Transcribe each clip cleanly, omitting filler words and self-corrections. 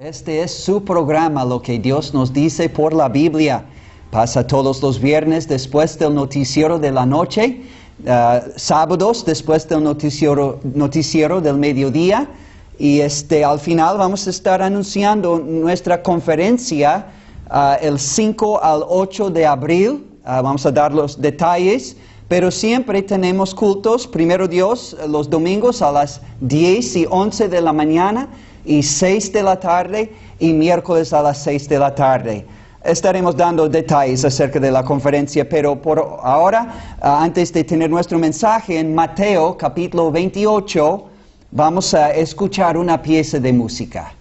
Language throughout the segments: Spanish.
Este es su programa, Lo que Dios nos dice por la Biblia. Pasa todos los viernes después del noticiero de la noche, sábados después del noticiero del mediodía. Y al final vamos a estar anunciando nuestra conferencia el 5 al 8 de abril. Vamos a dar los detalles, pero siempre tenemos cultos, primero Dios, los domingos a las 10 y 11 de la mañana y 6 de la tarde y miércoles a las 6 de la tarde. Estaremos dando detalles acerca de la conferencia, pero por ahora, antes de tener nuestro mensaje en Mateo capítulo 28, vamos a escuchar una pieza de música.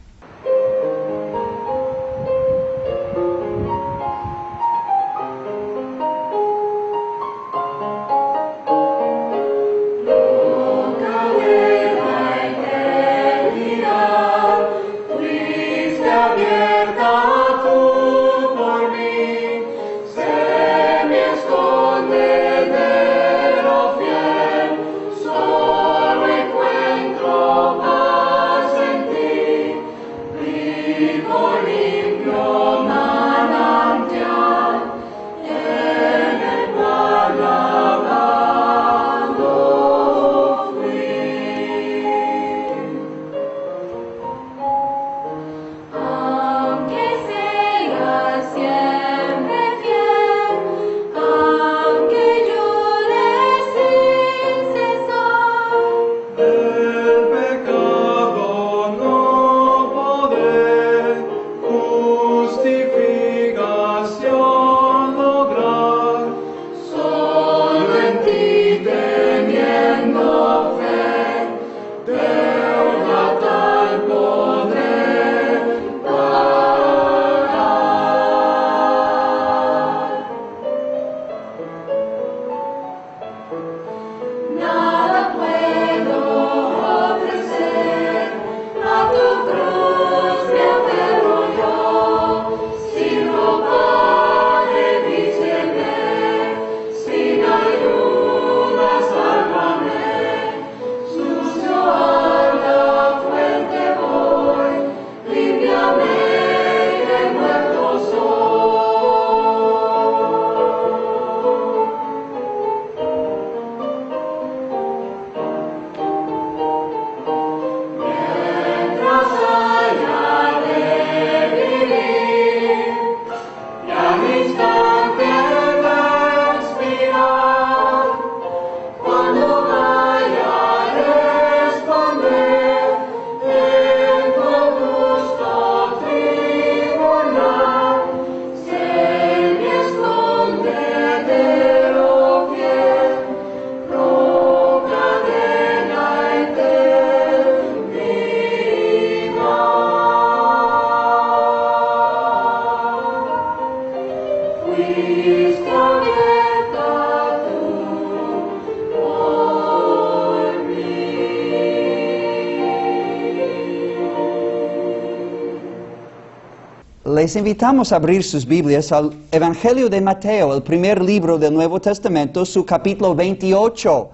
Les invitamos a abrir sus Biblias al Evangelio de Mateo, el primer libro del Nuevo Testamento, su capítulo 28.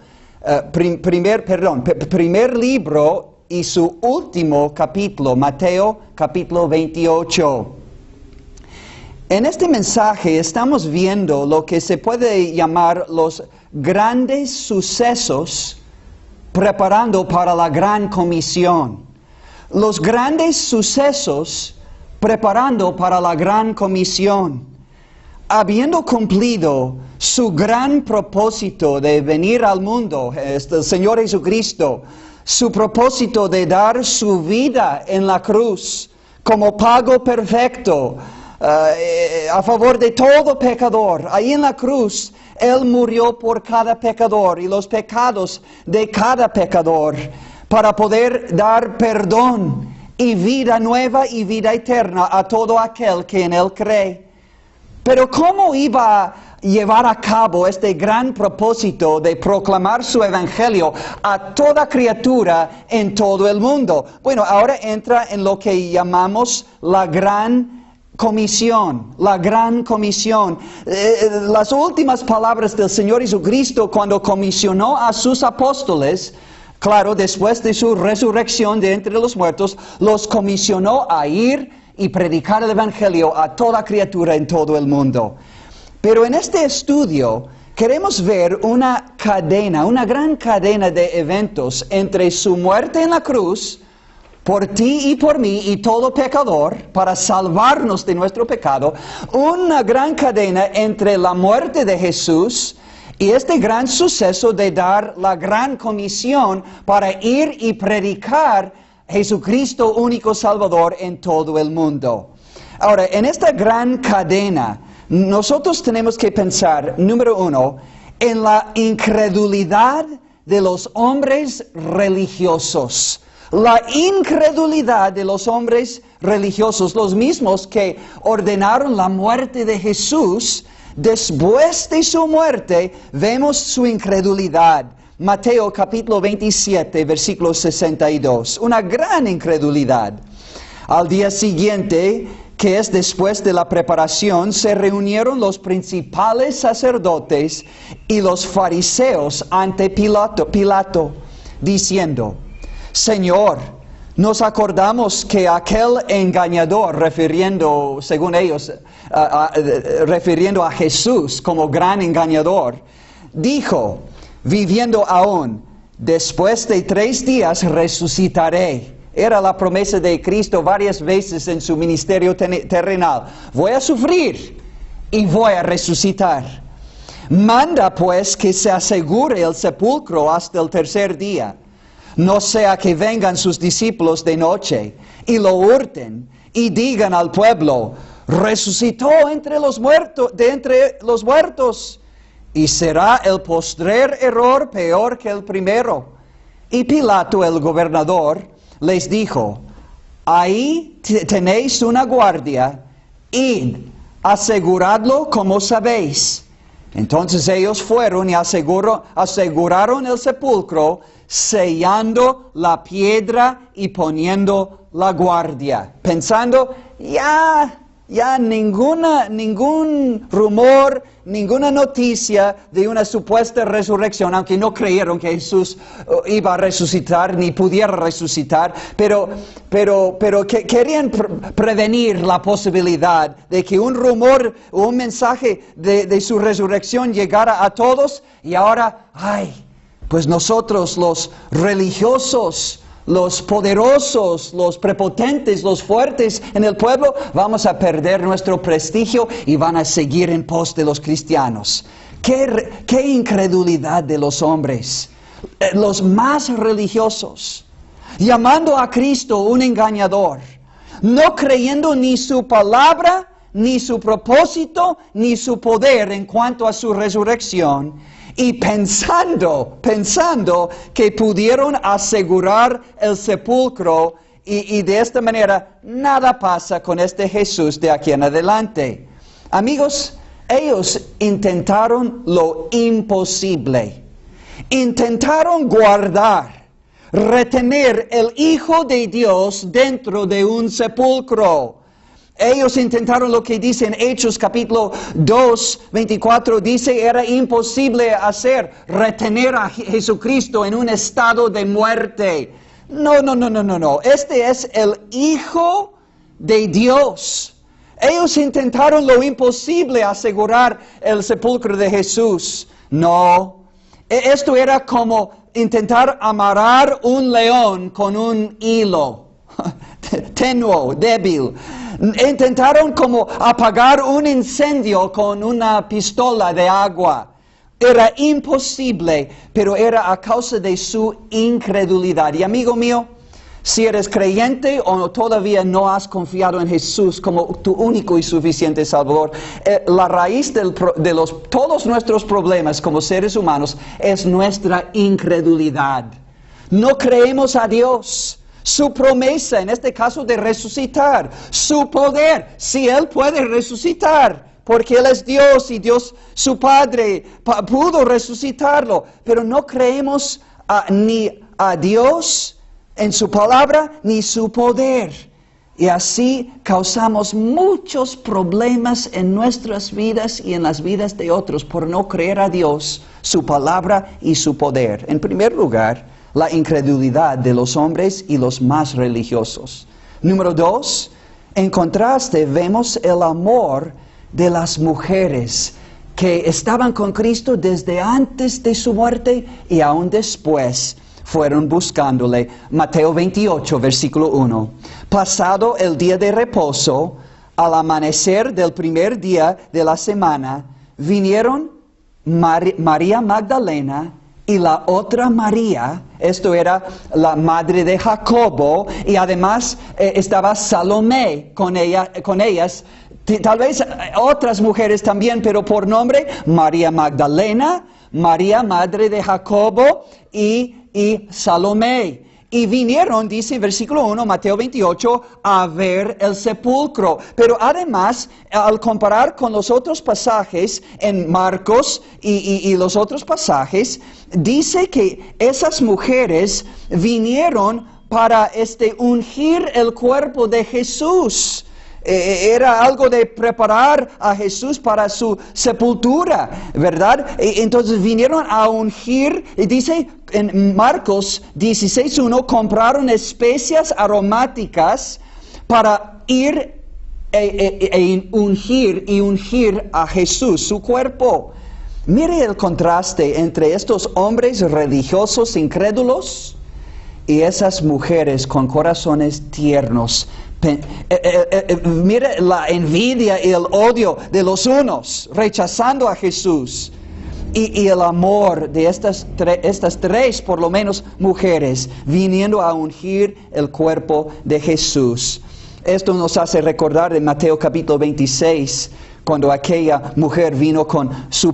Primer libro y su último capítulo, Mateo capítulo 28. En este mensaje estamos viendo lo que se puede llamar los grandes sucesos preparando para la gran comisión. Los grandes sucesos preparando para la gran comisión. Habiendo cumplido su gran propósito de venir al mundo, el Señor Jesucristo, su propósito de dar su vida en la cruz como pago perfecto a favor de todo pecador. Ahí en la cruz, Él murió por cada pecador y los pecados de cada pecador para poder dar perdón y vida nueva y vida eterna a todo aquel que en Él cree. Pero ¿cómo iba a llevar a cabo este gran propósito de proclamar su evangelio a toda criatura en todo el mundo? Bueno, ahora entra en lo que llamamos la gran comisión, la gran comisión. Las últimas palabras del Señor Jesucristo cuando comisionó a sus apóstoles Claro, después de su resurrección de entre los muertos, los comisionó a ir y predicar el Evangelio a toda criatura en todo el mundo. Pero en este estudio queremos ver una cadena, una gran cadena de eventos entre su muerte en la cruz, por ti y por mí y todo pecador, para salvarnos de nuestro pecado, una gran cadena entre la muerte de Jesús y este gran suceso de dar la gran comisión para ir y predicar Jesucristo único Salvador en todo el mundo. Ahora, en esta gran cadena, nosotros tenemos que pensar, número uno, en la incredulidad de los hombres religiosos. La incredulidad de los hombres religiosos, los mismos que ordenaron la muerte de Jesús, después de su muerte, vemos su incredulidad. Mateo capítulo 27, versículo 62. Una gran incredulidad. Al día siguiente, que es después de la preparación, se reunieron los principales sacerdotes y los fariseos ante Pilato, diciendo: Señor, nos acordamos que aquel engañador, refiriendo, según ellos, refiriendo a Jesús como gran engañador, dijo, viviendo aún, después de 3 días resucitaré. Era la promesa de Cristo varias veces en su ministerio terrenal. Voy a sufrir y voy a resucitar. Manda pues que se asegure el sepulcro hasta el 3er día. No sea que vengan sus discípulos de noche y lo hurten y digan al pueblo, resucitó de entre los muertos, y será el postrer error peor que el primero. Y Pilato, el gobernador, les dijo, ahí tenéis una guardia, id, aseguradlo como sabéis. Entonces ellos fueron y aseguraron el sepulcro, sellando la piedra y poniendo la guardia, pensando, ya ningún rumor, ninguna noticia de una supuesta resurrección, aunque no creyeron que Jesús iba a resucitar ni pudiera resucitar, pero que querían prevenir la posibilidad de que un rumor o un mensaje de su resurrección llegara a todos y ahora, pues nosotros los religiosos, los poderosos, los prepotentes, los fuertes en el pueblo, vamos a perder nuestro prestigio y van a seguir en pos de los cristianos. ¡Qué incredulidad de los hombres! Los más religiosos, llamando a Cristo un engañador, no creyendo ni su palabra, ni su propósito, ni su poder en cuanto a su resurrección, y pensando que pudieron asegurar el sepulcro y de esta manera nada pasa con este Jesús de aquí en adelante. Amigos, ellos intentaron lo imposible. Intentaron retener el Hijo de Dios dentro de un sepulcro. Ellos intentaron lo que dice en Hechos capítulo 2, 24, dice era imposible retener a Jesucristo en un estado de muerte. No. Este es el Hijo de Dios. Ellos intentaron lo imposible, asegurar el sepulcro de Jesús. No, esto era como intentar amarrar un león con un hilo tenuo, débil. Intentaron como apagar un incendio con una pistola de agua. Era imposible, pero era a causa de su incredulidad. Y amigo mío, si eres creyente o todavía no has confiado en Jesús como tu único y suficiente Salvador, la raíz de todos nuestros problemas como seres humanos es nuestra incredulidad. No creemos a Dios. Su promesa, en este caso de resucitar, su poder, si Él puede resucitar, porque Él es Dios y Dios, su Padre, pudo resucitarlo, pero no creemos ni a Dios en su palabra, ni su poder. Y así causamos muchos problemas en nuestras vidas y en las vidas de otros por no creer a Dios, su palabra y su poder. En primer lugar, la incredulidad de los hombres y los más religiosos. Número 2, en contraste vemos el amor de las mujeres que estaban con Cristo desde antes de su muerte y aún después fueron buscándole. Mateo 28, versículo 1. Pasado el día de reposo, al amanecer del primer día de la semana, vinieron María Magdalena y la otra María. Esto era la madre de Jacobo, y además estaba Salomé con ellas. Tal vez otras mujeres también, pero por nombre: María Magdalena, María madre de Jacobo y Salomé. Y vinieron, dice en versículo 1, Mateo 28, a ver el sepulcro. Pero además, al comparar con los otros pasajes en Marcos y los otros pasajes, dice que esas mujeres vinieron para ungir el cuerpo de Jesús. Era algo de preparar a Jesús para su sepultura, ¿verdad? Entonces vinieron a ungir, y dice en Marcos 16:1, compraron especias aromáticas para ir ungir a Jesús, su cuerpo. Mire el contraste entre estos hombres religiosos incrédulos y esas mujeres con corazones tiernos. Mire la envidia y el odio de los unos, rechazando a Jesús, y el amor de estas tres, por lo menos, mujeres, viniendo a ungir el cuerpo de Jesús. Esto nos hace recordar de Mateo capítulo 26, cuando aquella mujer vino con su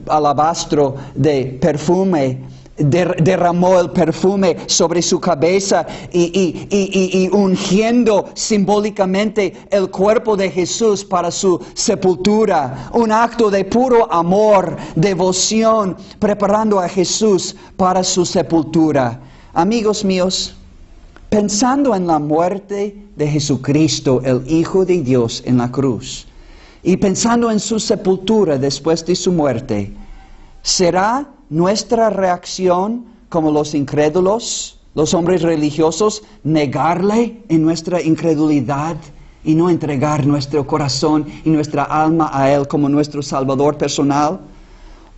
alabastro de perfume, derramó el perfume sobre su cabeza y ungiendo simbólicamente el cuerpo de Jesús para su sepultura. Un acto de puro amor, devoción, preparando a Jesús para su sepultura. Amigos míos, pensando en la muerte de Jesucristo, el Hijo de Dios, en la cruz, y pensando en su sepultura después de su muerte, ¿será nuestra reacción como los incrédulos, los hombres religiosos, negarle en nuestra incredulidad y no entregar nuestro corazón y nuestra alma a Él como nuestro Salvador personal?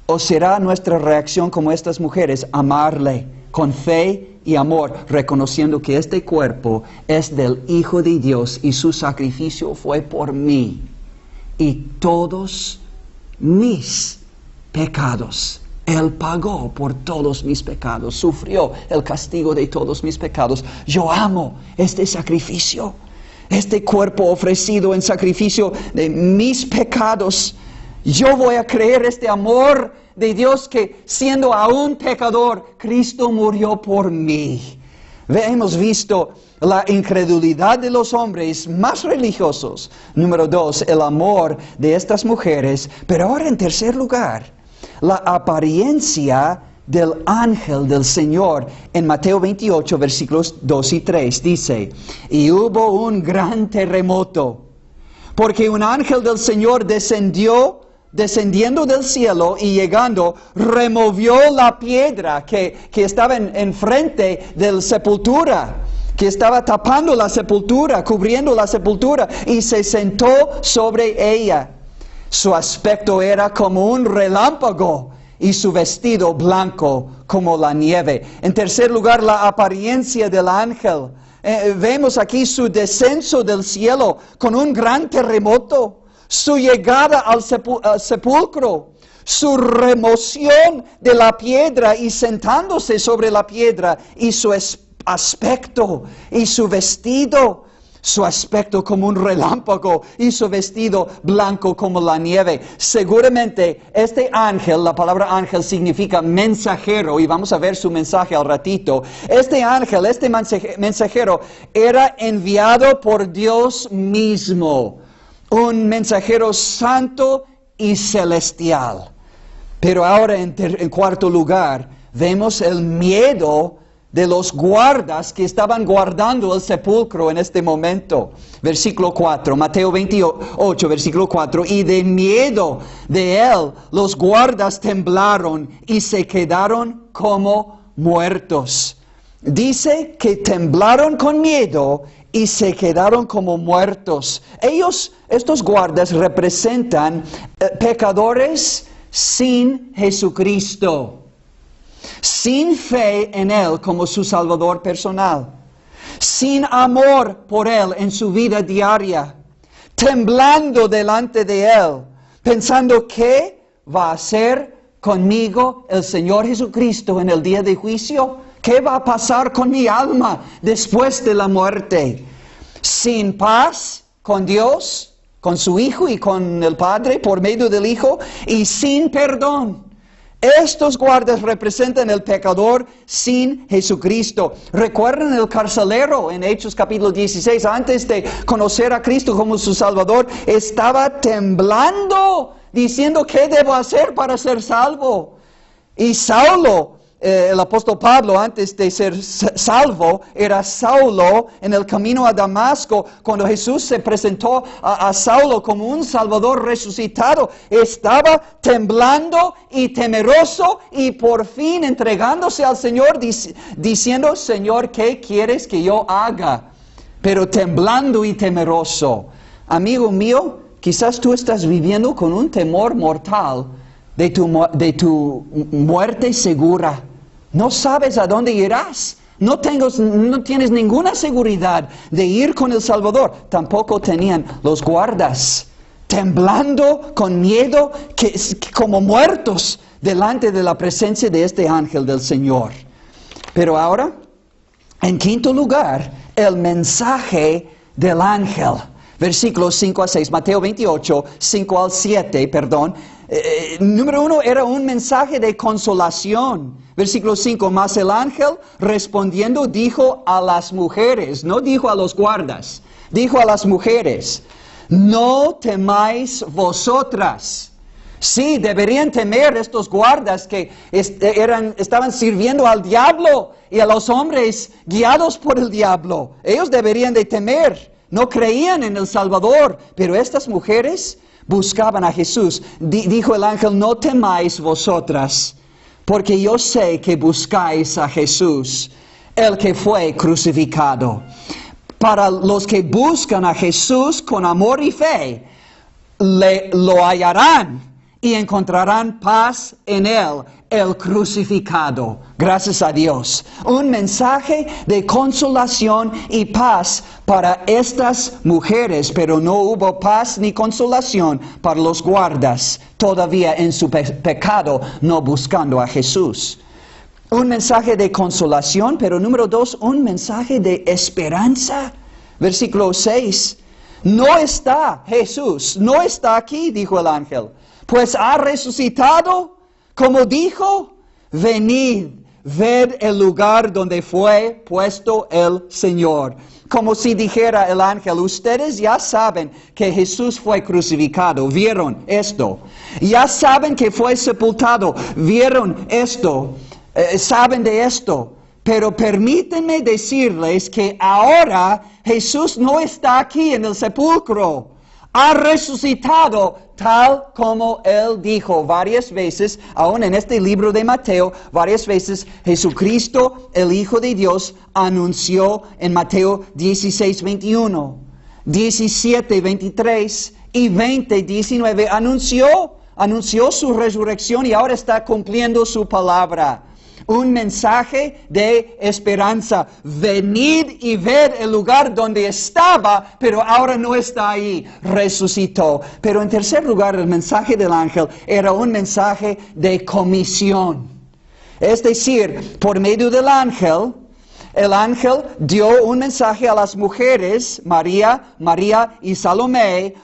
¿O será nuestra reacción como estas mujeres, amarle con fe y amor, reconociendo que este cuerpo es del Hijo de Dios y su sacrificio fue por mí y todos mis pecados? Él pagó por todos mis pecados, sufrió el castigo de todos mis pecados. Yo amo este sacrificio, este cuerpo ofrecido en sacrificio de mis pecados. Yo voy a creer este amor de Dios que, siendo aún pecador, Cristo murió por mí. Hemos visto la incredulidad de los hombres más religiosos. Número 2, el amor de estas mujeres. Pero ahora, en tercer lugar, la apariencia del ángel del Señor. En Mateo 28, versículos 2 y 3, dice: y hubo un gran terremoto, porque un ángel del Señor descendiendo del cielo y llegando, removió la piedra que estaba enfrente de la sepultura, que estaba tapando la sepultura, cubriendo la sepultura, y se sentó sobre ella. Su aspecto era como un relámpago y su vestido blanco como la nieve. En tercer lugar, la apariencia del ángel. Vemos aquí su descenso del cielo con un gran terremoto, su llegada al sepulcro, su remoción de la piedra y sentándose sobre la piedra, y su aspecto y su vestido. Su aspecto como un relámpago y su vestido blanco como la nieve. Seguramente este ángel, la palabra ángel significa mensajero, y vamos a ver su mensaje al ratito. Este ángel, este mensajero, era enviado por Dios mismo, un mensajero santo y celestial. Pero ahora, en cuarto lugar, vemos el miedo de los guardas que estaban guardando el sepulcro en este momento. Versículo 4, Mateo 28, versículo 4. Y de miedo de él, los guardas temblaron y se quedaron como muertos. Dice que temblaron con miedo y se quedaron como muertos. Estos guardas representan pecadores sin Jesucristo, sin fe en Él como su Salvador personal, sin amor por Él en su vida diaria, temblando delante de Él, pensando ¿qué va a hacer conmigo el Señor Jesucristo en el día de juicio? ¿Qué va a pasar con mi alma después de la muerte? Sin paz con Dios, con su Hijo y con el Padre por medio del Hijo, y sin perdón. Estos guardas representan el pecador sin Jesucristo. ¿Recuerdan el carcelero en Hechos capítulo 16? Antes de conocer a Cristo como su Salvador, estaba temblando, diciendo, ¿qué debo hacer para ser salvo? Y Saulo, el apóstol Pablo, antes de ser salvo, era Saulo en el camino a Damasco. Cuando Jesús se presentó a Saulo como un Salvador resucitado, estaba temblando y temeroso y por fin entregándose al Señor, diciendo, Señor, ¿qué quieres que yo haga? Pero temblando y temeroso. Amigo mío, quizás tú estás viviendo con un temor mortal de tu muerte segura. No sabes a dónde irás. No tienes ninguna seguridad de ir con el Salvador. Tampoco tenían los guardas, temblando con miedo, como muertos delante de la presencia de este ángel del Señor. Pero ahora, en quinto lugar, el mensaje del ángel. Versículos 5 a 6, Mateo 28, 5 al 7, perdón. Número 1 era un mensaje de consolación. Versículo 5, mas el ángel respondiendo dijo a las mujeres, no dijo a los guardas, dijo a las mujeres, no temáis vosotras. Sí, deberían temer estos guardas que estaban sirviendo al diablo y a los hombres guiados por el diablo. Ellos deberían de temer, no creían en el Salvador, pero estas mujeres buscaban a Jesús. Dijo el ángel, no temáis vosotras, porque yo sé que buscáis a Jesús, el que fue crucificado. Para los que buscan a Jesús con amor y fe, lo hallarán y encontrarán paz en Él, el crucificado. Gracias a Dios. Un mensaje de consolación y paz para estas mujeres, pero no hubo paz ni consolación para los guardas, todavía en su pecado, no buscando a Jesús. Un mensaje de consolación, pero número 2, un mensaje de esperanza. Versículo 6. No está Jesús, no está aquí, dijo el ángel, pues ha resucitado, como dijo, venid, ved el lugar donde fue puesto el Señor. Como si dijera el ángel, ustedes ya saben que Jesús fue crucificado, vieron esto. Ya saben que fue sepultado, vieron esto, saben de esto. Pero permítanme decirles que ahora Jesús no está aquí en el sepulcro. Ha resucitado tal como Él dijo varias veces, aún en este libro de Mateo, varias veces Jesucristo, el Hijo de Dios, anunció en Mateo 16, 21, 17, 23 y 20, 19, anunció su resurrección y ahora está cumpliendo su palabra. Un mensaje de esperanza. Venid y ved el lugar donde estaba, pero ahora no está ahí. Resucitó. Pero en tercer lugar, el mensaje del ángel era un mensaje de comisión. Es decir, por medio del ángel, el ángel dio un mensaje a las mujeres, María y Salomé,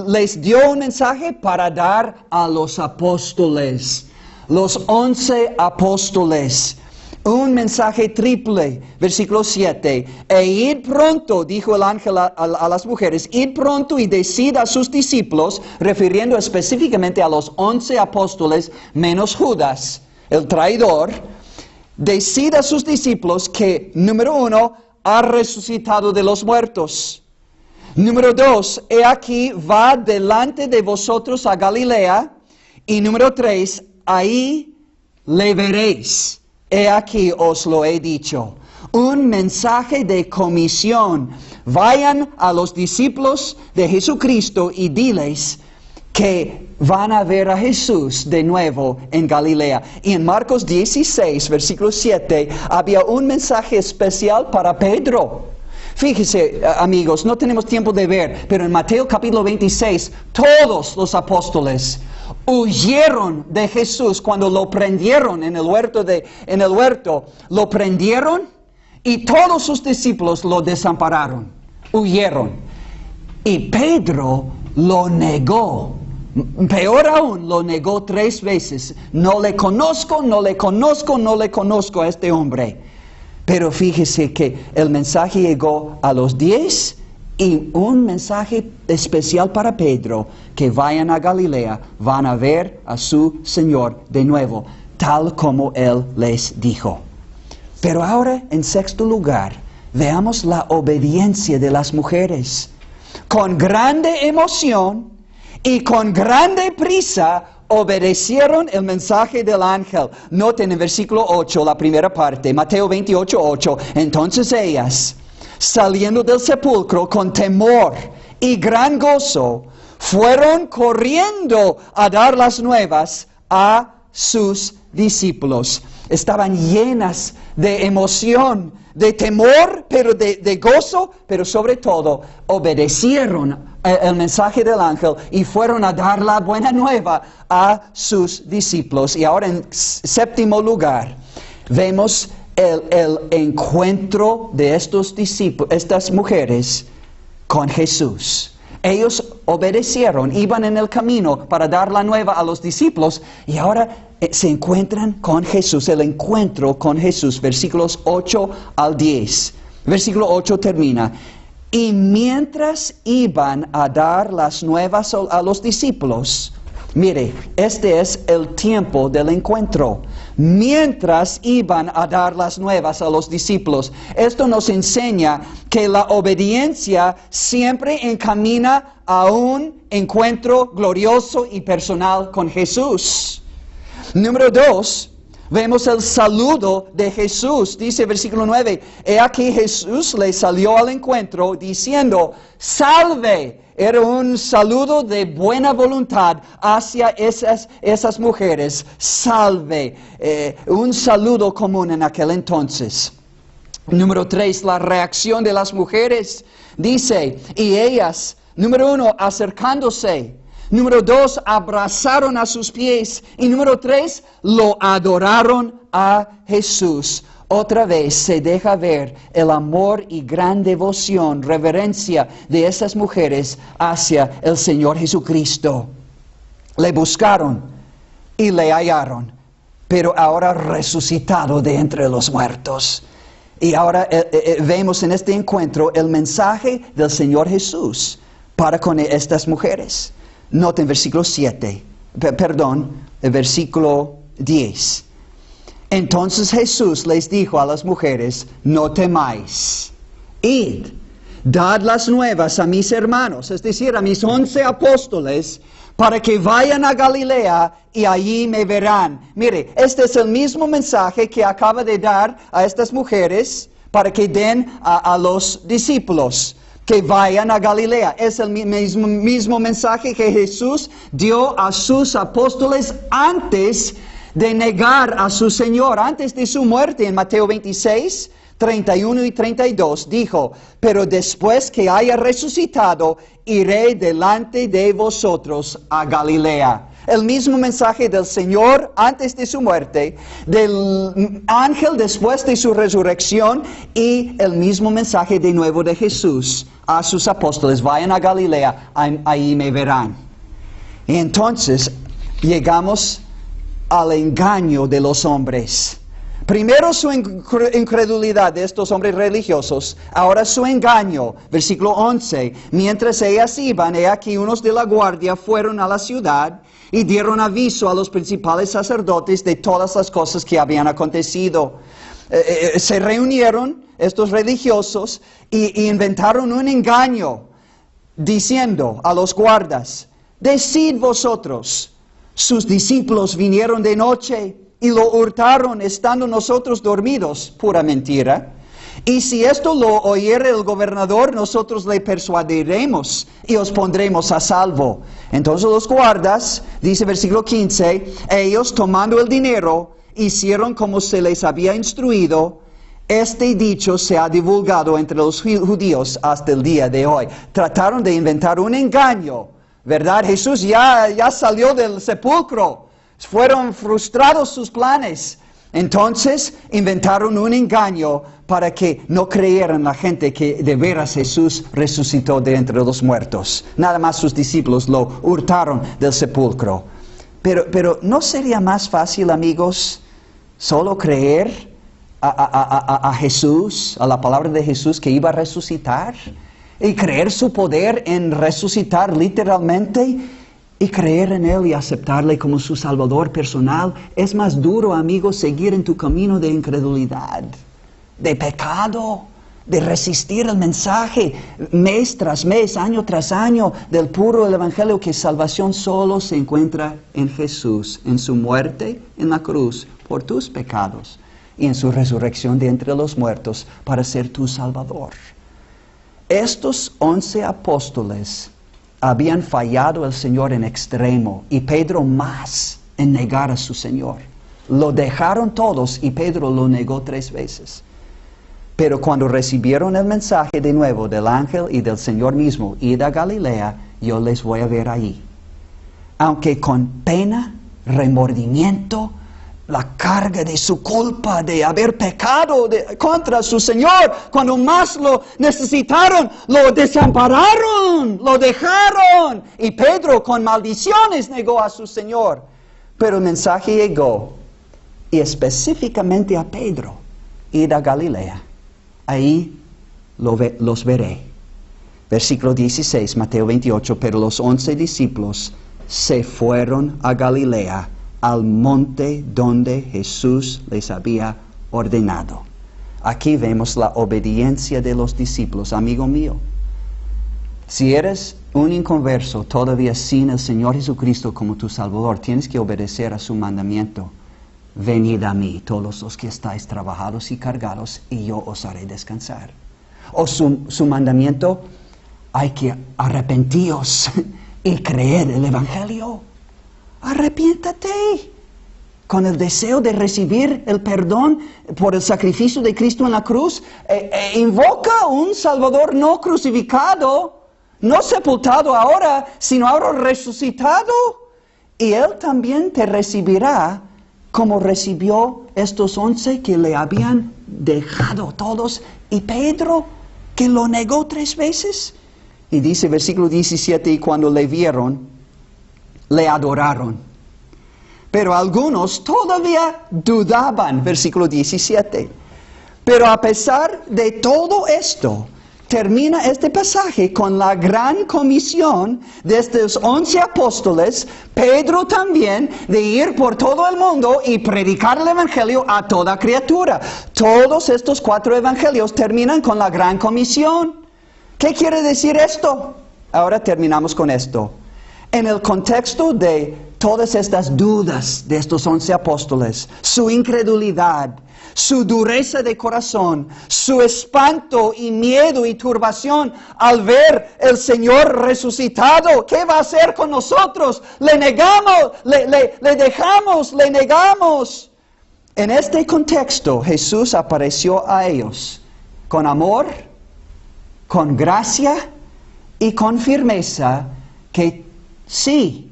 les dio un mensaje para dar a los apóstoles. Los 11 apóstoles, un mensaje triple, versículo 7. E id pronto, dijo el ángel a las mujeres, id pronto y decid a sus discípulos, refiriendo específicamente a los 11 apóstoles, menos Judas, el traidor, decid a sus discípulos que, número 1, ha resucitado de los muertos. Número 2, he aquí, va delante de vosotros a Galilea. Y número 3, ahí le veréis. he aquí os lo he dicho. Un mensaje de comisión. Vayan a los discípulos de Jesucristo y diles que van a ver a Jesús de nuevo en Galilea. Y en Marcos 16, versículo 7, había un mensaje especial para Pedro. Fíjese, amigos, no tenemos tiempo de ver, pero en Mateo capítulo 26, todos los apóstoles huyeron de Jesús cuando lo prendieron en el huerto, lo prendieron y todos sus discípulos lo desampararon, huyeron. Y Pedro lo negó. Peor aún, lo negó 3 veces. No le conozco, no le conozco, no le conozco a este hombre. Pero fíjese que el mensaje llegó a los 10 y un mensaje especial para Pedro, que vayan a Galilea, van a ver a su Señor de nuevo, tal como Él les dijo. Pero ahora, en sexto lugar, veamos la obediencia de las mujeres. Con grande emoción y con grande prisa, obedecieron el mensaje del ángel. Noten en versículo 8, la primera parte, Mateo 28, 8. Entonces ellas, saliendo del sepulcro con temor y gran gozo, fueron corriendo a dar las nuevas a sus discípulos. Estaban llenas de emoción, de temor, pero de gozo, pero sobre todo obedecieron el mensaje del ángel y fueron a dar la buena nueva a sus discípulos. Y ahora en séptimo lugar, vemos el encuentro de estos discípulos, estas mujeres con Jesús. Ellos obedecieron, iban en el camino para dar la nueva a los discípulos y ahora se encuentran con Jesús, el encuentro con Jesús, versículos 8 al 10. Versículo 8 termina. Y mientras iban a dar las nuevas a los discípulos, mire, este es el tiempo del encuentro. Mientras iban a dar las nuevas a los discípulos, esto nos enseña que la obediencia siempre encamina a un encuentro glorioso y personal con Jesús. Número 2, vemos el saludo de Jesús. Dice versículo 9, he aquí Jesús le salió al encuentro diciendo, salve. Era un saludo de buena voluntad hacia esas mujeres. Salve. Un saludo común en aquel entonces. Número 3, la reacción de las mujeres. Dice, y ellas, número 1, acercándose. Número 2, abrazaron a sus pies. Y número 3, lo adoraron a Jesús. Otra vez se deja ver el amor y gran devoción, reverencia de esas mujeres hacia el Señor Jesucristo. Le buscaron y le hallaron, pero ahora resucitado de entre los muertos. Y ahora vemos en este encuentro el mensaje del Señor Jesús para con estas mujeres. Noten versículo 7, el versículo 10. Entonces Jesús les dijo a las mujeres, no temáis, id, dad las nuevas a mis hermanos, es decir, a mis 11 apóstoles, para que vayan a Galilea y allí me verán. Mire, este es el mismo mensaje que acaba de dar a estas mujeres para que den a los discípulos, que vayan a Galilea. Es el mismo mensaje que Jesús dio a sus apóstoles antes de negar a su Señor, antes de su muerte. En Mateo 26, 31 y 32 dijo, pero después que haya resucitado, iré delante de vosotros a Galilea. El mismo mensaje del Señor antes de su muerte, del ángel después de su resurrección y el mismo mensaje de nuevo de Jesús a sus apóstoles, vayan a Galilea, ahí me verán. Y entonces llegamos al engaño de los hombres. Primero su incredulidad de estos hombres religiosos, ahora su engaño. Versículo 11, mientras ellas iban, he aquí unos de la guardia fueron a la ciudad y dieron aviso a los principales sacerdotes de todas las cosas que habían acontecido. Se reunieron estos religiosos y inventaron un engaño, diciendo a los guardas, decid vosotros, sus discípulos vinieron de noche y lo hurtaron estando nosotros dormidos. Pura mentira. Y si esto lo oyere el gobernador, nosotros le persuadiremos y os pondremos a salvo. Entonces los guardas, dice versículo 15, ellos tomando el dinero, hicieron como se les había instruido. Este dicho se ha divulgado entre los judíos hasta el día de hoy. Trataron de inventar un engaño, ¿verdad? Jesús ya salió del sepulcro. Fueron frustrados sus planes. Entonces inventaron un engaño para que no creyeran la gente que de veras Jesús resucitó de entre los muertos. Nada más sus discípulos lo hurtaron del sepulcro. Pero ¿no sería más fácil, amigos, solo creer a Jesús, a la palabra de Jesús que iba a resucitar? Y creer su poder en resucitar literalmente, y creer en Él y aceptarle como su Salvador personal. Es más duro, amigos, seguir en tu camino de incredulidad, de pecado, de resistir el mensaje mes tras mes, año tras año, del puro Evangelio, que salvación solo se encuentra en Jesús, en su muerte en la cruz por tus pecados y en su resurrección de entre los muertos para ser tu Salvador. Estos 11 apóstoles habían fallado al Señor en extremo, y Pedro más en negar a su Señor. Lo dejaron todos y Pedro lo negó 3 veces. Pero cuando recibieron el mensaje de nuevo del ángel y del Señor mismo, id a Galilea, yo les voy a ver ahí. Aunque con pena, remordimiento, la carga de su culpa de haber pecado contra su Señor, cuando más lo necesitaron, lo desampararon, lo dejaron. Y Pedro con maldiciones negó a su Señor. Pero el mensaje llegó, y específicamente a Pedro: id a Galilea, ahí los veré. Versículo 16, Mateo 28, pero los 11 discípulos se fueron a Galilea, al monte donde Jesús les había ordenado. Aquí vemos la obediencia de los discípulos, amigo mío. Si eres un inconverso todavía sin el Señor Jesucristo como tu Salvador, tienes que obedecer a su mandamiento. Venid a mí, todos los que estáis trabajados y cargados, y yo os haré descansar. O su mandamiento, hay que arrepentíos y creer el Evangelio. Arrepiéntate con el deseo de recibir el perdón por el sacrificio de Cristo en la cruz. Invoca un Salvador no crucificado, no sepultado ahora, sino ahora resucitado. Y Él también te recibirá como recibió estos 11 que le habían dejado todos, y Pedro, que lo negó 3 veces. Y dice versículo 17, y cuando le vieron, le adoraron. Pero algunos todavía dudaban, versículo 17. Pero a pesar de todo esto, termina este pasaje con la gran comisión de estos 11 apóstoles, Pedro también, de ir por todo el mundo y predicar el Evangelio a toda criatura. Todos estos 4 evangelios terminan con la gran comisión. ¿Qué quiere decir esto? Ahora terminamos con esto. En el contexto de todas estas dudas de estos 11 apóstoles, su incredulidad, su dureza de corazón, su espanto y miedo y turbación al ver el Señor resucitado, ¿qué va a hacer con nosotros? Le negamos, le dejamos, le negamos. En este contexto, Jesús apareció a ellos con amor, con gracia y con firmeza, que sí,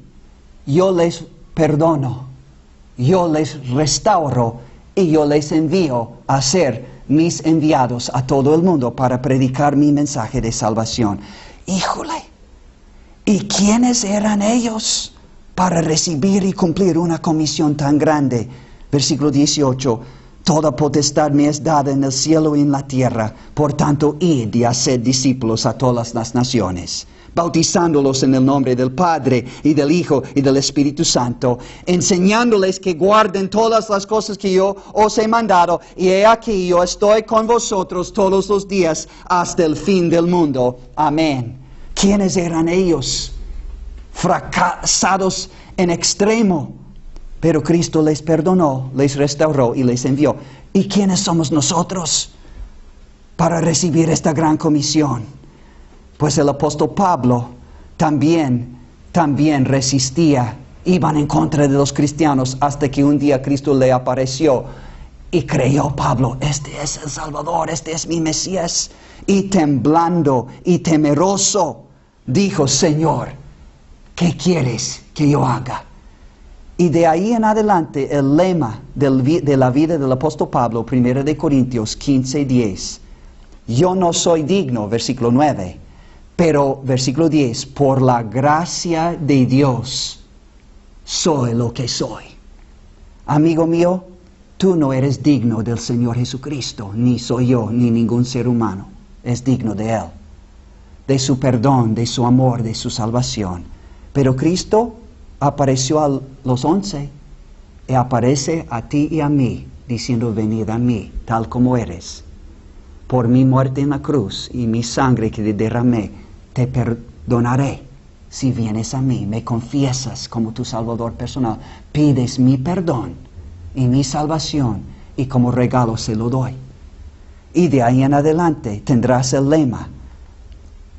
yo les perdono, yo les restauro y yo les envío a ser mis enviados a todo el mundo para predicar mi mensaje de salvación. Híjole, ¿y quiénes eran ellos para recibir y cumplir una comisión tan grande? Versículo 18, toda potestad me es dada en el cielo y en la tierra, por tanto id y haced discípulos a todas las naciones, bautizándolos en el nombre del Padre y del Hijo y del Espíritu Santo, enseñándoles que guarden todas las cosas que yo os he mandado, y he aquí yo estoy con vosotros todos los días hasta el fin del mundo. Amén. ¿Quiénes eran ellos? Fracasados en extremo, Pero Cristo les perdonó, les restauró y les envió. ¿Y quiénes somos nosotros para recibir esta gran comisión? Pues el apóstol Pablo también resistía, iban en contra de los cristianos hasta que un día Cristo le apareció y creyó Pablo, este es el Salvador, este es mi Mesías. Y temblando y temeroso dijo, Señor, ¿qué quieres que yo haga? Y de ahí en adelante el lema de la vida del apóstol Pablo, 1 Corintios 15:10. Yo no soy digno, versículo 9, pero versículo 10, por la gracia de Dios soy lo que soy. Amigo mío, tú no eres digno del Señor Jesucristo, ni soy yo, ni ningún ser humano es digno de Él, de su perdón, de su amor, de su salvación. Pero Cristo apareció a los 11 y aparece a ti y a mí, diciendo, venid a mí, tal como eres. Por mi muerte en la cruz y mi sangre que derramé, te perdonaré. Si vienes a mí, me confiesas como tu Salvador personal, pides mi perdón y mi salvación, y como regalo se lo doy. Y de ahí en adelante tendrás el lema,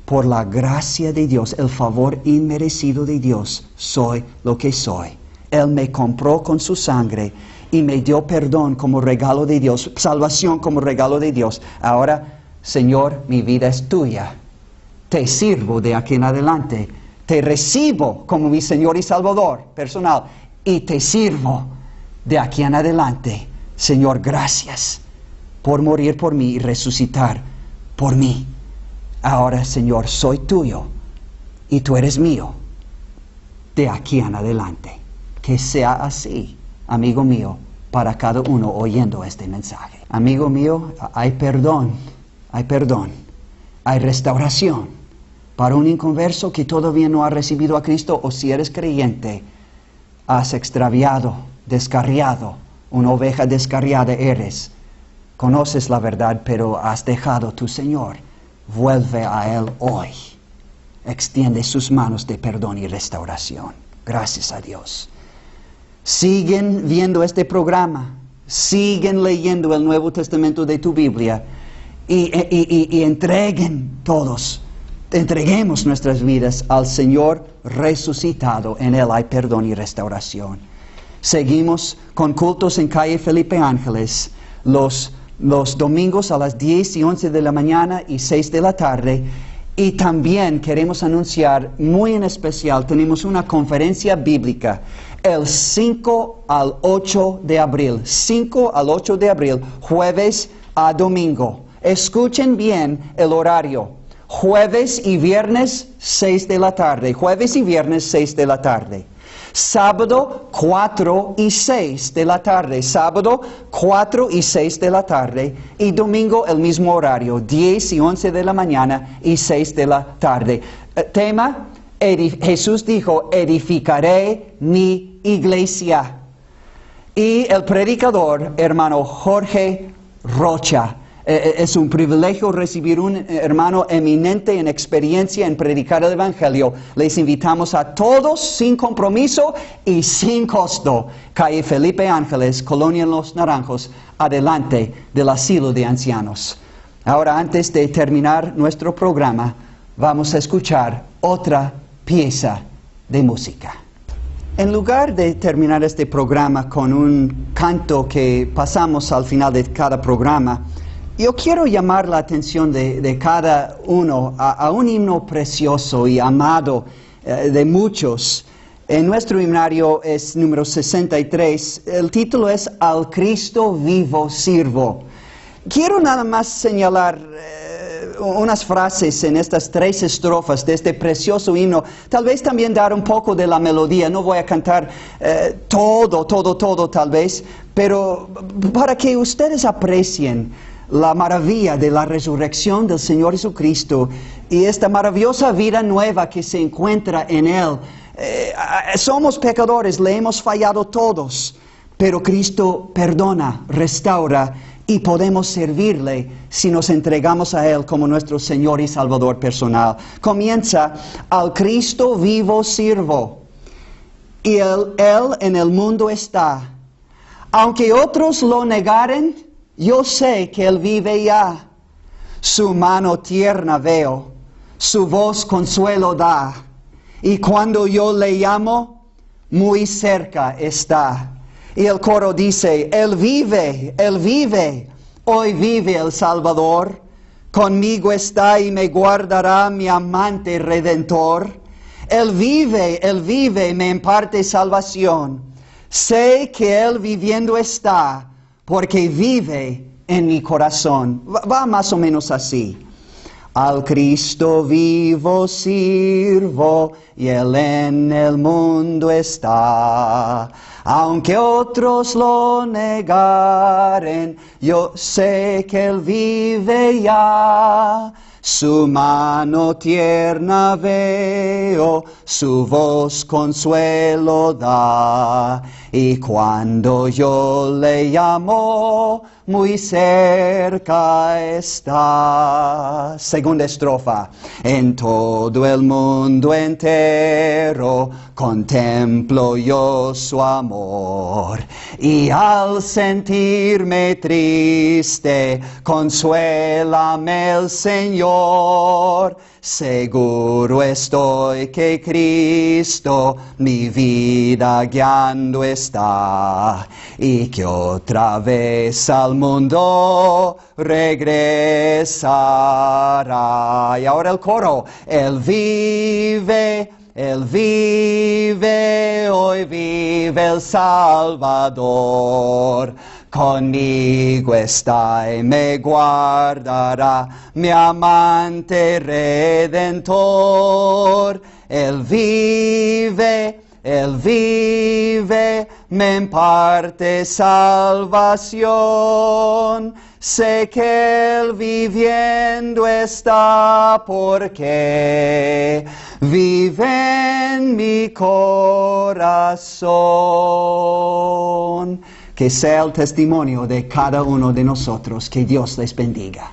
por la gracia de Dios, el favor inmerecido de Dios, soy lo que soy. Él me compró con su sangre y me dio perdón como regalo de Dios, salvación como regalo de Dios. Ahora, Señor, mi vida es tuya. Te sirvo de aquí en adelante. Te recibo como mi Señor y Salvador personal. Y te sirvo de aquí en adelante. Señor, gracias por morir por mí y resucitar por mí. Ahora, Señor, soy tuyo y tú eres mío. De aquí en adelante. Que sea así, amigo mío, para cada uno oyendo este mensaje. Amigo mío, hay perdón, hay restauración. Para un inconverso que todavía no ha recibido a Cristo, o si eres creyente, has extraviado, descarriado, una oveja descarriada eres. Conoces la verdad, pero has dejado a tu Señor. Vuelve a Él hoy. Extiende sus manos de perdón y restauración. Gracias a Dios. Siguen viendo este programa. Siguen leyendo el Nuevo Testamento de tu Biblia. Y entreguemos nuestras vidas al Señor resucitado. En Él hay perdón y restauración. Seguimos con cultos en calle Felipe Ángeles. Los domingos a las 10 y 11 de la mañana y 6 de la tarde. Y también queremos anunciar, muy en especial, tenemos una conferencia bíblica el 5 al 8 de abril. 5 al 8 de abril, jueves a domingo. Escuchen bien el horario. Jueves y viernes, 6 de la tarde. Jueves y viernes, 6 de la tarde. Sábado 4 y 6 de la tarde, sábado 4 y 6 de la tarde, y domingo el mismo horario, 10 y 11 de la mañana y 6 de la tarde. Tema, Jesús dijo, edificaré mi iglesia. Y el predicador, hermano Jorge Rocha. Es un privilegio recibir un hermano eminente en experiencia en predicar el Evangelio. Les invitamos a todos sin compromiso y sin costo. Calle Felipe Ángeles, Colonia Los Naranjos, adelante del asilo de ancianos. Ahora, antes de terminar nuestro programa, vamos a escuchar otra pieza de música. En lugar de terminar este programa con un canto que pasamos al final de cada programa, yo quiero llamar la atención de cada uno a un himno precioso y amado de muchos. En nuestro himnario es número 63. El título es Al Cristo vivo sirvo. Quiero nada más señalar unas frases en estas 3 estrofas de este precioso himno. Tal vez también dar un poco de la melodía. No voy a cantar todo tal vez, pero para que ustedes aprecien la maravilla de la resurrección del Señor Jesucristo y esta maravillosa vida nueva que se encuentra en Él. Somos pecadores, le hemos fallado todos, pero Cristo perdona, restaura y podemos servirle si nos entregamos a Él como nuestro Señor y Salvador personal. Comienza, al Cristo vivo sirvo. y él en el mundo está. Aunque otros lo negaren, yo sé que Él vive ya. Su mano tierna veo, su voz consuelo da. Y cuando yo le llamo, muy cerca está. Y el coro dice, Él vive, hoy vive el Salvador. Conmigo está y me guardará mi amante Redentor. Él vive, me imparte salvación. Sé que Él viviendo está, porque vive en mi corazón. Va más o menos así. Al Cristo vivo sirvo, y Él en el mundo está. Aunque otros lo negaren, yo sé que Él vive ya. Su mano tierna veo, su voz consuelo da. Y cuando yo le llamo, muy cerca está. Segunda estrofa. En todo el mundo entero contemplo yo su amor. Y al sentirme triste, consuélame el Señor. Seguro estoy que Cristo mi vida guiando está, y que otra vez al mundo regresará. Y ahora el coro. Él vive, hoy vive el Salvador. Conmigo está y me guardará mi amante Redentor. Él vive, me imparte salvación. Sé que Él viviendo está porque vive en mi corazón. Que sea el testimonio de cada uno de nosotros. Que Dios les bendiga.